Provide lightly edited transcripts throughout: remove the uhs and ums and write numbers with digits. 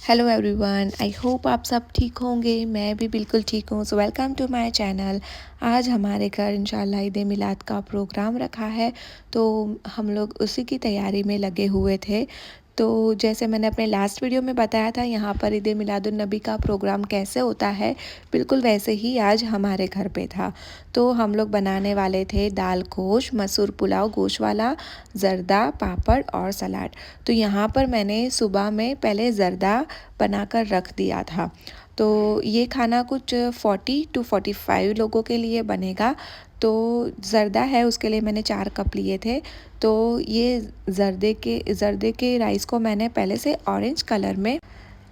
Hello everyone, I hope आप सब ठीक होंगे। मैं भी बिल्कुल ठीक हूँ। So welcome to my channel. आज हमारे घर इंशाल्लाह ईद मिलाद का प्रोग्राम रखा है, तो हम लोग उसी की तैयारी में लगे हुए थे। तो जैसे मैंने अपने लास्ट वीडियो में बताया था यहाँ पर ईद मिलादुन नबी का प्रोग्राम कैसे होता है, बिल्कुल वैसे ही आज हमारे घर पे था। तो हम लोग बनाने वाले थे दाल गोश्त, मसूर पुलाव गोश्त वाला, ज़र्दा, पापड़ और सलाद। तो यहाँ पर मैंने सुबह में पहले ज़र्दा बनाकर रख दिया था। तो ये खाना कुछ 40 टू 45 लोगों के लिए बनेगा। तो ज़र्दा है, उसके लिए मैंने 4 कप लिए थे। तो ये ज़र्दे के राइस को मैंने पहले से ऑरेंज कलर में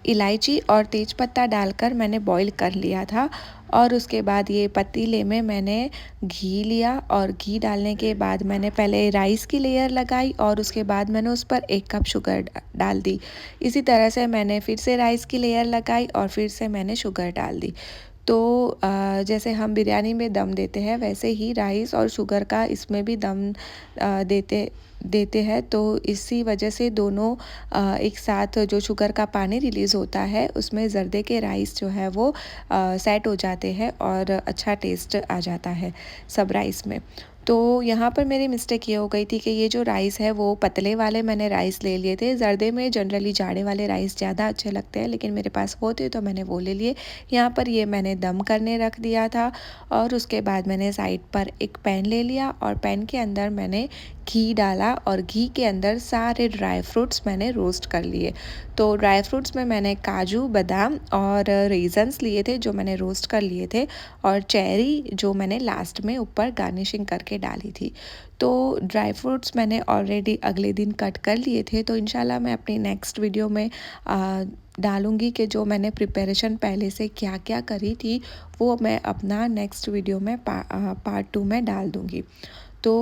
इलायची और तेज़पत्ता डालकर मैंने बॉईल कर लिया था। और उसके बाद ये पतीले में मैंने घी लिया और घी डालने के बाद मैंने पहले राइस की लेयर लगाई और उसके बाद मैंने उस पर 1 कप शुगर डाल दी। इसी तरह से मैंने फिर से राइस की लेयर लगाई और फिर से मैंने शुगर डाल दी। तो जैसे हम बिरयानी में दम देते हैं वैसे ही राइस और शुगर का इसमें भी दम देते हैं। तो इसी वजह से दोनों एक साथ जो शुगर का पानी रिलीज़ होता है उसमें ज़र्दे के राइस जो है वो सेट हो जाते हैं और अच्छा टेस्ट आ जाता है सब राइस में। तो यहाँ पर मेरी मिस्टेक ये हो गई थी कि ये जो राइस है वो पतले वाले मैंने राइस ले लिए थे। ज़र्दे में जनरली जाड़े वाले राइस ज़्यादा अच्छे लगते हैं, लेकिन मेरे पास वो थे तो मैंने वो ले लिए। यहाँ पर ये मैंने दम करने रख दिया था और उसके बाद मैंने साइड पर एक पैन ले लिया और पैन के अंदर मैंने घी डाला और घी के अंदर सारे ड्राई फ्रूट्स मैंने रोस्ट कर लिए। तो ड्राई फ्रूट्स में मैंने काजू, बादाम और रेजन्स लिए थे जो मैंने रोस्ट कर लिए थे, और चेरी जो मैंने लास्ट में ऊपर गार्निशिंग करके डाली थी। तो ड्राई फ्रूट्स मैंने ऑलरेडी अगले दिन कट कर लिए थे, तो इंशाल्लाह मैं अपनी नेक्स्ट वीडियो में डालूँगी कि जो मैंने प्रिपरेशन पहले से क्या क्या करी थी वो मैं अपना नेक्स्ट वीडियो में पार्ट 2 में डाल दूँगी। तो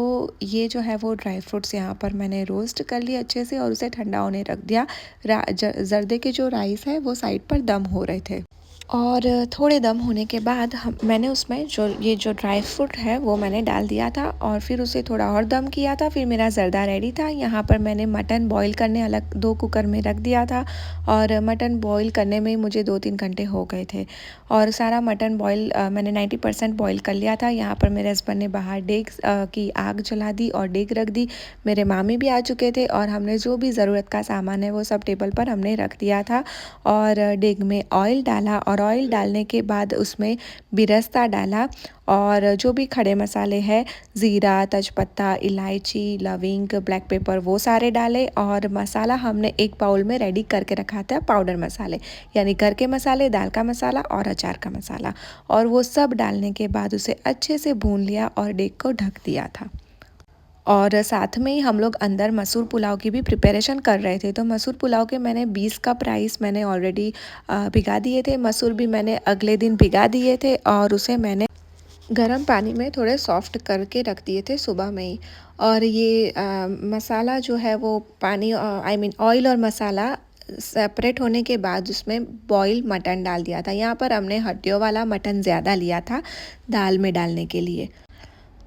ये जो है वो ड्राई फ्रूट्स यहाँ पर मैंने रोस्ट कर लिए अच्छे से और उसे ठंडा होने रख दिया। ज़र्दे के जो राइस है वो साइड पर दम हो रहे थे और थोड़े दम होने के बाद मैंने उसमें जो ड्राई फ्रूट है वो मैंने डाल दिया था और फिर उसे थोड़ा और दम किया था। फिर मेरा ज़र्दा रेडी था। यहाँ पर मैंने मटन बॉईल करने अलग 2 कुकर में रख दिया था और मटन बॉईल करने में ही मुझे 2-3 घंटे हो गए थे और सारा मटन बॉईल मैंने 90% बॉईल कर लिया था। यहाँ पर मेरे हस्बैंड ने बाहर डेग की आग जला दी और डेग रख दी। मेरे मामी भी आ चुके थे और हमने जो भी ज़रूरत का सामान है वो सब टेबल पर हमने रख दिया था और डेग में ऑयल डाला और ऑयल डालने के बाद उसमें बिरस्ता डाला और जो भी खड़े मसाले हैं, ज़ीरा, तेजपत्ता, इलायची, लविंग, ब्लैक पेपर, वो सारे डाले और मसाला हमने एक बाउल में रेडी करके रखा था, पाउडर मसाले यानी घर के मसाले, दाल का मसाला और अचार का मसाला, और वो सब डालने के बाद उसे अच्छे से भून लिया और डेग को ढक दिया था। और साथ में ही हम लोग अंदर मसूर पुलाव की भी प्रिपरेशन कर रहे थे। तो मसूर पुलाव के मैंने 20 कप राइस मैंने ऑलरेडी भिगा दिए थे। मसूर भी मैंने अगले दिन भिगा दिए थे और उसे मैंने गर्म पानी में थोड़े सॉफ्ट करके रख दिए थे सुबह में ही। और ये मसाला जो है वो पानी ऑयल और मसाला सेपरेट होने के बाद उसमें बॉयल मटन डाल दिया था। यहाँ पर हमने हड्डियों वाला मटन ज़्यादा लिया था दाल में डालने के लिए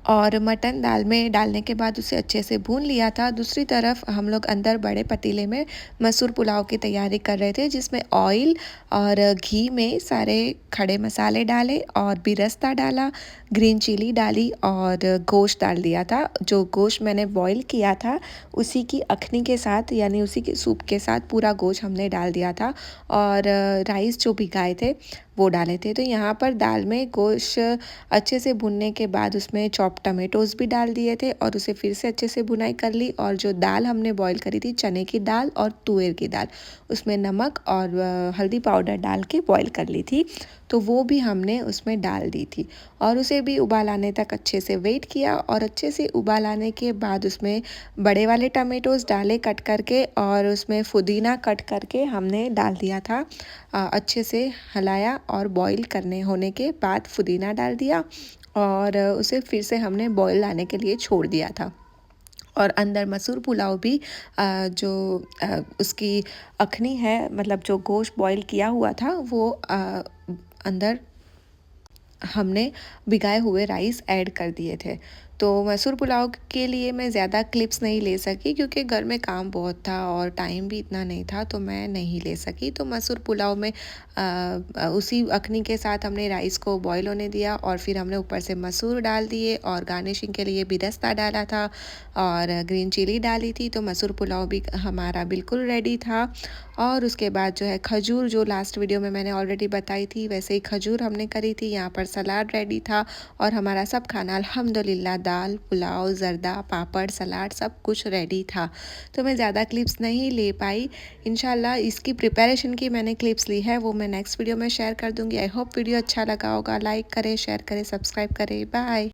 और मटन दाल में डालने के बाद उसे अच्छे से भून लिया था। दूसरी तरफ हम लोग अंदर बड़े पतीले में मसूर पुलाव की तैयारी कर रहे थे, जिसमें ऑयल और घी में सारे खड़े मसाले डाले और बिरस्ता डाला, ग्रीन चिली डाली और गोश्त डाल दिया था। जो गोश्त मैंने बॉईल किया था उसी की अखनी के साथ यानी उसी के सूप के साथ पूरा गोश्त हमने डाल दिया था और राइस जो भिगाए थे वो डाले थे। तो यहाँ पर दाल में गोश्त अच्छे से भुनने के बाद उसमें चॉप टमेटोज़ भी डाल दिए थे और उसे फिर से अच्छे से भुनाई कर ली। और जो दाल हमने बॉईल करी थी, चने की दाल और तुअर की दाल, उसमें नमक और हल्दी पाउडर डाल के बॉईल कर ली थी, तो वो भी हमने उसमें डाल दी थी और उसे भी उबाल आने तक अच्छे से वेट किया। और अच्छे से उबाल आने के बाद उसमें बड़े वाले टमेटोज़ डाले कट करके और उसमें पुदीना कट करके हमने डाल दिया था। अच्छे से हिलाया और बॉईल करने होने के बाद पुदीना डाल दिया और उसे फिर से हमने बॉईल आने के लिए छोड़ दिया था। और अंदर मसूर पुलाव भी जो उसकी अखनी है, मतलब जो गोश्त बॉईल किया हुआ था वो अंदर हमने भिगाए हुए राइस ऐड कर दिए थे। तो मसूर पुलाव के लिए मैं ज़्यादा क्लिप्स नहीं ले सकी क्योंकि घर में काम बहुत था और टाइम भी इतना नहीं था, तो मैं नहीं ले सकी। तो मसूर पुलाव में उसी अखनी के साथ हमने राइस को बॉईल होने दिया और फिर हमने ऊपर से मसूर डाल दिए और गार्निशिंग के लिए बिरस्ता डाला था और ग्रीन चिली डाली थी। तो मसूर पुलाव भी हमारा बिल्कुल रेडी था। और उसके बाद जो है खजूर, जो लास्ट वीडियो में मैंने ऑलरेडी बताई थी, वैसे ही खजूर हमने करी थी। यहाँ पर सलाद रेडी था और हमारा सब खाना अल्हम्दुलिल्लाह, दाल, पुलाव, ज़र्दा, पापड़, सलाद सब कुछ रेडी था। तो मैं ज़्यादा क्लिप्स नहीं ले पाई। इंशाल्लाह इसकी प्रिपरेशन की मैंने क्लिप्स ली है, वो मैं नेक्स्ट वीडियो में शेयर कर दूँगी। आई होप वीडियो अच्छा लगा होगा। लाइक करें, शेयर करें, सब्सक्राइब करें। बाय।